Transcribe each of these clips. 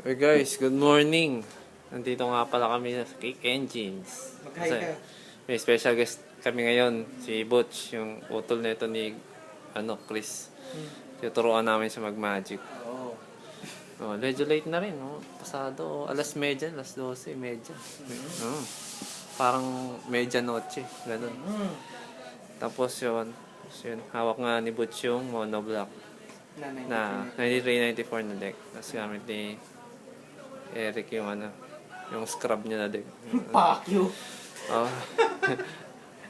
Hey guys, good morning. Nandito nga pala kami sa Cake Engines. Mag-hi ka. May special guest kami ngayon, si Butch, yung utol nito ni Chris. Tuturuan namin siya mag-magic. Oo. Oh, medyo late na rin, no? Pasado, alas 12, alas 12, medya. Oh, parang medya noche, ganun. Tapos yun, hawak nga ni Butch yung monoblock na 9394 na deck. Tapos gamit ni Eric yung yung scrub niya na deck. Fuck you. Oh.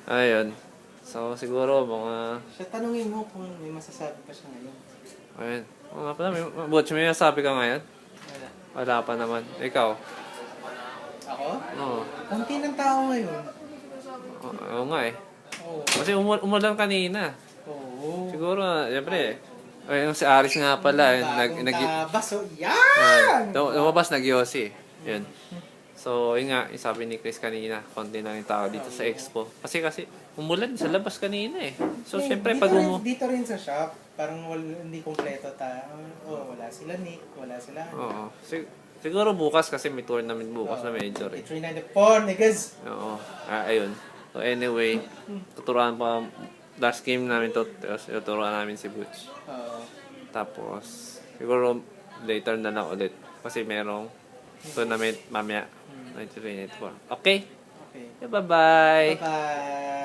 Ayun. So siguro mga Siya, tanungin mo kung may masasabi pa siya ngayon. ayun. Oo nga pala, Butch, may masabi ka ngayon? Wala. Wala pa naman. Ikaw? Ako? Oo. Kunti ng tao ngayon. Oo nga eh. Oo. Kasi umulan kanina. Oo. Siguro, siyempre, yung si Aris nga pala, Bagong tabas. Oh, yan! lumabas nag-yossi. Yun. So, yun nga, yung sabi ni Chris kanina, konti lang yung tao dito sa expo. Kasi umulan sa labas kanina eh. So, siyempre, pag dito rin sa shop, parang hindi kompleto wala sila Nick, wala sila. Oo. Siguro bukas kasi may tournament bukas na major eh. 394, niggas! Oo. Ayun. So, anyway, tuturuan pa last game namin to, tuturuan namin si Butch. Oo. Tapos, siguro later na lang ulit. Kasi merong tournament mamaya. 1994. Okay? Okay. Bye-bye! Bye-bye!